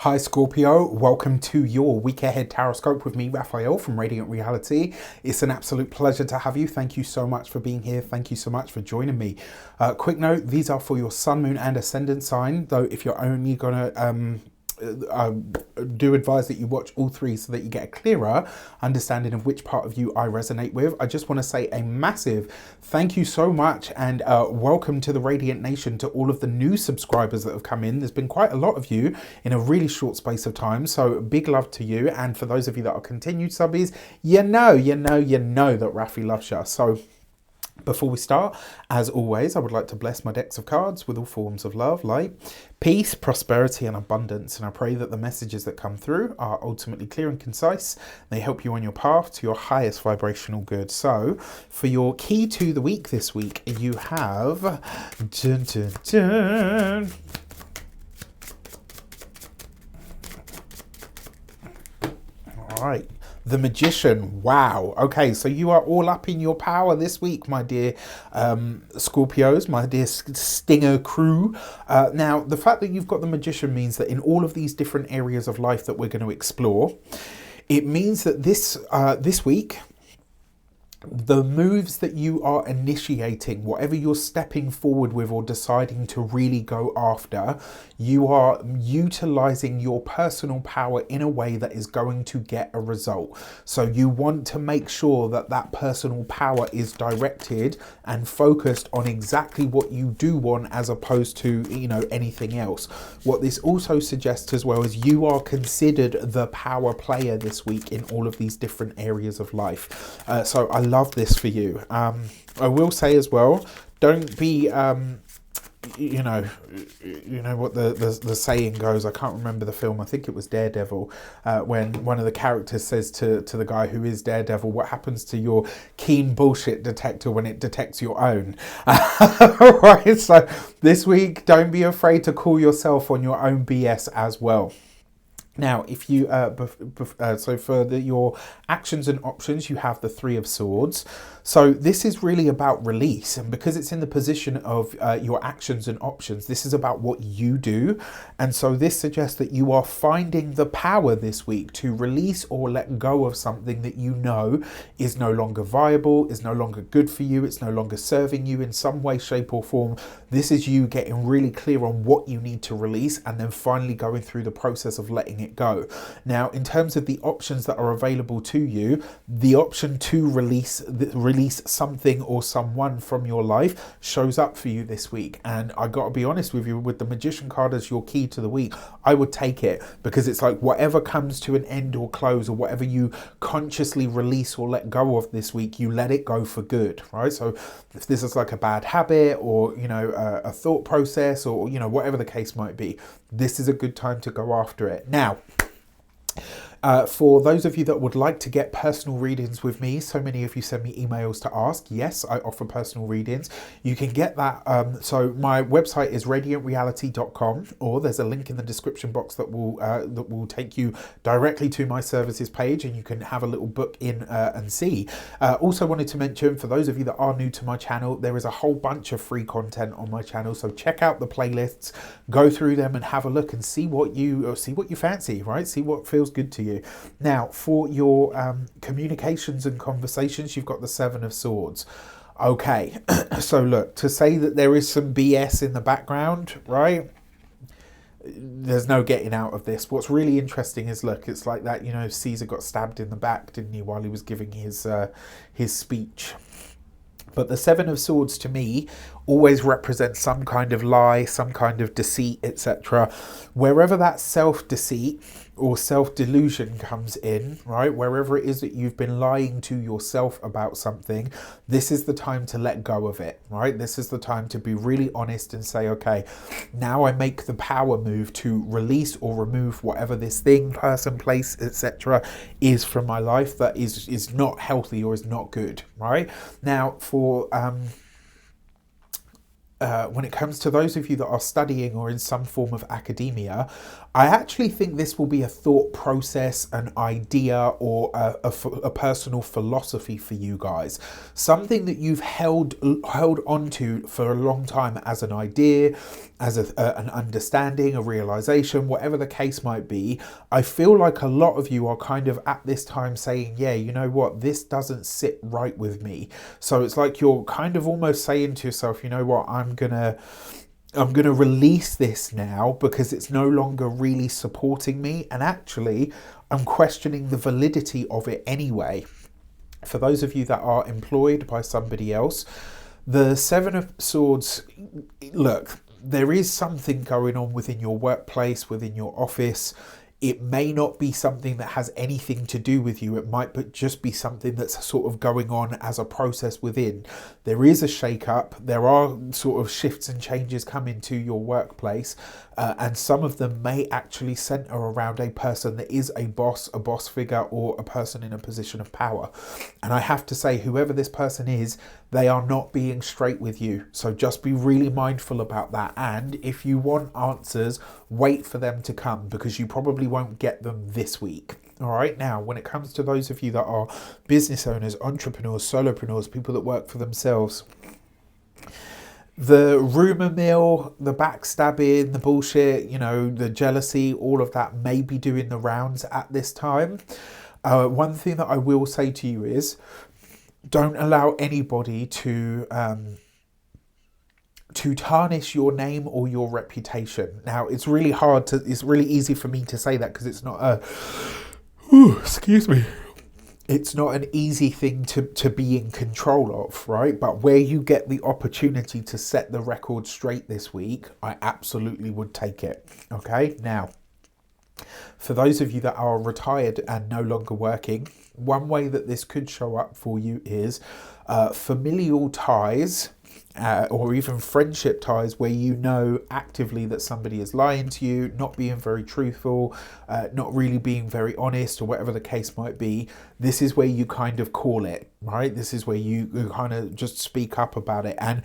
Hi Scorpio, welcome to your week ahead taroscope with me, Raphael from Reydiant Reality. It's an absolute pleasure to have you. Thank you so much for being here. Thank you so much for joining me. Quick note, these are for your sun, moon and ascendant sign, though if you're only gonna do advise that you watch all three so that you get a clearer understanding of which part of you I resonate with. I just want to say a massive thank you so much and welcome to the Reydiant Nation, to all of the new subscribers that have come in. There's been quite a lot of you in a really short space of time, so big love to you. And for those of you that are continued subbies, you know that Rafi loves you. So before we start, as always, I would like to bless my decks of cards with all forms of love, light, peace, prosperity and abundance. And I pray that the messages that come through are ultimately clear and concise. They help you on your path to your highest vibrational good. So for your key to the week this week, you have... Dun, dun, dun. All right. The Magician. Wow. Okay, so you are all up in your power this week, my dear Scorpios, my dear Stinger crew. Now, the fact that you've got the Magician means that in all of these different areas of life that we're going to explore, it means that this week, the moves that you are initiating, whatever you're stepping forward with or deciding to really go after, you are utilizing your personal power in a way that is going to get a result. So you want to make sure that that personal power is directed and focused on exactly what you do want, as opposed to, you know, anything else. What this also suggests as well is you are considered the power player this week in all of these different areas of life. So I love this for you. I will say as well, don't be you know what the saying goes. I can't remember the film. I think it was Daredevil, when one of the characters says to the guy who is Daredevil, what happens to your keen bullshit detector when it detects your own? Right, so this week, don't be afraid to call yourself on your own BS as well. Now, if you, so for your actions and options, you have the Three of Swords. So this is really about release. And because it's in the position of your actions and options, this is about what you do. And so this suggests that you are finding the power this week to release or let go of something that you know is no longer viable, is no longer good for you, it's no longer serving you in some way, shape or form. This is you getting really clear on what you need to release and then finally going through the process of letting it go. Now, in terms of the options that are available to you, the option to release something or someone from your life shows up for you this week. And I got to be honest with you, with the Magician card as your key to the week, I would take it, because it's like whatever comes to an end or close, or whatever you consciously release or let go of this week, you let it go for good, right? So if this is like a bad habit, or, you know, a thought process, or, you know, whatever the case might be, this is a good time to go after it. Now, for those of you that would like to get personal readings with me, so many of you send me emails to ask. Yes, I offer personal readings. You can get that. So my website is radiantreality.com, or there's a link in the description box that will take you directly to my services page, and you can have a little book in and see. Also wanted to mention, for those of you that are new to my channel, there is a whole bunch of free content on my channel. So check out the playlists, go through them and have a look and see what you fancy, right? See what feels good to you. Now, for your communications and conversations, you've got the Seven of Swords. Okay, so look, to say that there is some BS in the background, right? There's no getting out of this. What's really interesting is, look, it's like that, you know, Caesar got stabbed in the back, didn't he, while he was giving his speech. But the Seven of Swords to me always represents some kind of lie, some kind of deceit, etc. Wherever that self-deceit or self-delusion comes in, right, wherever it is that you've been lying to yourself about something, this is the time to let go of it, right? This is the time to be really honest and say, okay, now I make the power move to release or remove whatever this thing, person, place, etc. is from my life that is not healthy or is not good, right? Now, for when it comes to those of you that are studying or in some form of academia, I actually think this will be a thought process, an idea, or a personal philosophy for you guys. Something that you've held onto for a long time as an idea, as an understanding, a realization, whatever the case might be. I feel like a lot of you are kind of at this time saying, yeah, you know what, this doesn't sit right with me. So it's like you're kind of almost saying to yourself, you know what, I'm gonna release this now because it's no longer really supporting me, and actually I'm questioning the validity of it anyway. For those of you that are employed by somebody else, the Seven of Swords, look, there is something going on within your workplace, within your office. It may not be something that has anything to do with you. It might just be something that's sort of going on as a process within. There is a shake-up. There are sort of shifts and changes coming to your workplace. And some of them may actually center around a person that is a boss figure, or a person in a position of power. And I have to say, whoever this person is, they are not being straight with you. So just be really mindful about that. And if you want answers, wait for them to come, because you probably won't get them this week. All right. Now, when it comes to those of you that are business owners, entrepreneurs, solopreneurs, people that work for themselves, the rumor mill, the backstabbing, the bullshit, you know, the jealousy, all of that may be doing the rounds at this time. One thing that I will say to you is, don't allow anybody to tarnish your name or your reputation. Now, it's really easy for me to say that because it's not excuse me. It's not an easy thing to be in control of, right? But where you get the opportunity to set the record straight this week, I absolutely would take it. Okay, now, for those of you that are retired and no longer working, one way that this could show up for you is familial ties, or even friendship ties, where you know actively that somebody is lying to you, not being very truthful, not really being very honest, or whatever the case might be. This is where you kind of call it, right? This is where you kind of just speak up about it. And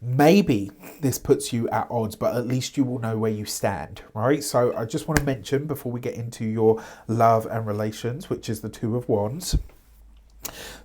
maybe this puts you at odds, but at least you will know where you stand, right? So I just want to mention, before we get into your love and relations, which is the Two of Wands,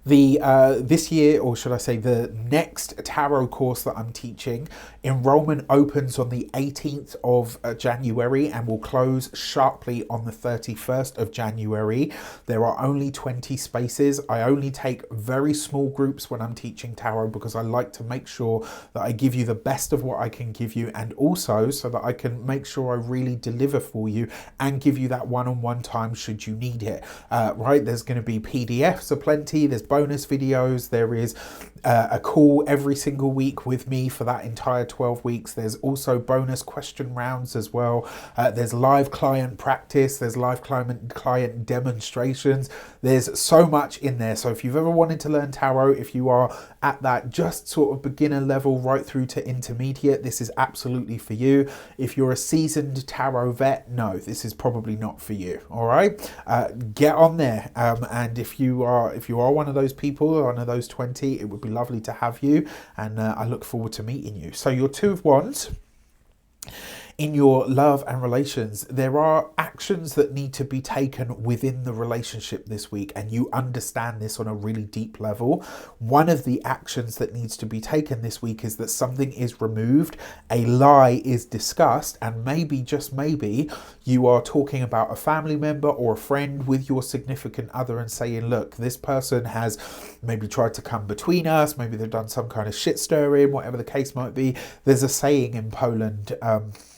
this year, or should I say the next tarot course that I'm teaching, enrollment opens on the 18th of January and will close sharply on the 31st of January. There are only 20 spaces. I only take very small groups when I'm teaching tarot, because I like to make sure that I give you the best of what I can give you, and also so that I can make sure I really deliver for you and give you that one-on-one time should you need it. Right, there's going to be PDFs aplenty, there's bonus videos, there is a call every single week with me for that entire 12 weeks. There's also bonus question rounds as well. There's live client practice, there's live client demonstrations. There's so much in there. So if you've ever wanted to learn tarot, if you are at that just sort of beginner level right through to intermediate, this is absolutely for you. If you're a seasoned tarot vet, no, this is probably not for you. All right, get on there. And if you are one of those people, one of those 20, it would be lovely to have you, and I look forward to meeting you. So your Two of Wands, in your love and relations, there are actions that need to be taken within the relationship this week, and you understand this on a really deep level. One of the actions that needs to be taken this week is that something is removed, a lie is discussed, and maybe, just maybe, you are talking about a family member or a friend with your significant other and saying, look, this person has maybe tried to come between us, maybe they've done some kind of shit stirring, whatever the case might be. There's a saying in Poland,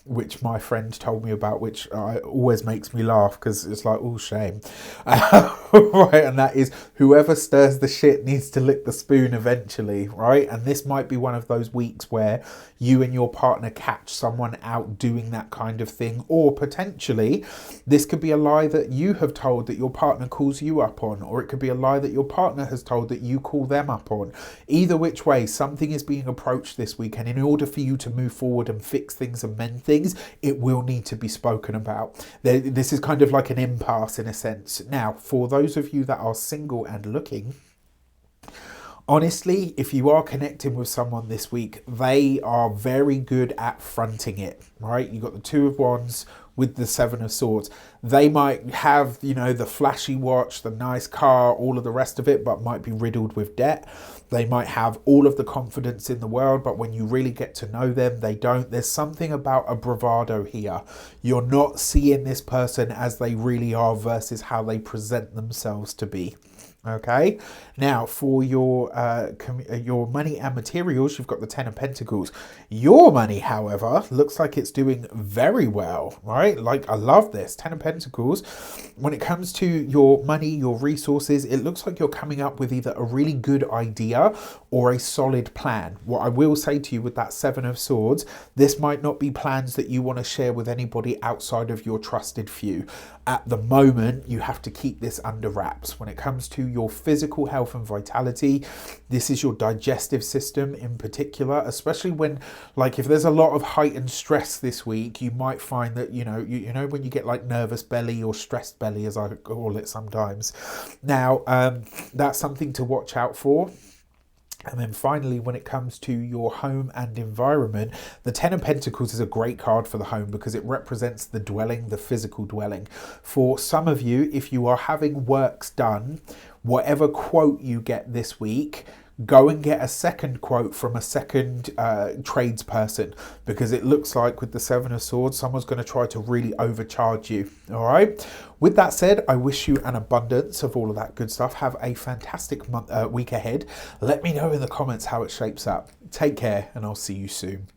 which my friend told me about, which always makes me laugh, because it's like, oh, shame. Right, and that is, whoever stirs the shit needs to lick the spoon eventually, right? And this might be one of those weeks where you and your partner catch someone out doing that kind of thing, or potentially this could be a lie that you have told that your partner calls you up on, or it could be a lie that your partner has told that you call them up on. Either which way, something is being approached this week, and in order for you to move forward and fix things and mend things, it will need to be spoken about. This is kind of like an impasse in a sense. Now, for those of you that are single and looking, honestly, if you are connecting with someone this week, they are very good at fronting it, right? You've got the Two of Wands with the Seven of Swords. They might have, you know, the flashy watch, the nice car, all of the rest of it, but might be riddled with debt. They might have all of the confidence in the world, but when you really get to know them, they don't. There's something about a bravado here. You're not seeing this person as they really are versus how they present themselves to be. Okay, now for your money and materials, you've got the Ten of Pentacles. Your money, however, looks like it's doing very well, right? Like, I love this. Ten of Pentacles. When it comes to your money, your resources, it looks like you're coming up with either a really good idea or a solid plan. What I will say to you with that Seven of Swords, this might not be plans that you want to share with anybody outside of your trusted few. At the moment, you have to keep this under wraps. When it comes to your physical health and vitality, this is your digestive system in particular, especially when, like, if there's a lot of heightened stress this week, you might find that, you know when you get like nervous belly or stressed belly, as I call it sometimes. Now, that's something to watch out for. And then finally, when it comes to your home and environment, the Ten of Pentacles is a great card for the home because it represents the dwelling, the physical dwelling. For some of you, if you are having works done, whatever quote you get this week, go and get a second quote from a second tradesperson, because it looks like with the Seven of Swords, someone's going to try to really overcharge you. All right. With that said, I wish you an abundance of all of that good stuff. Have a fantastic week ahead. Let me know in the comments how it shapes up. Take care, and I'll see you soon.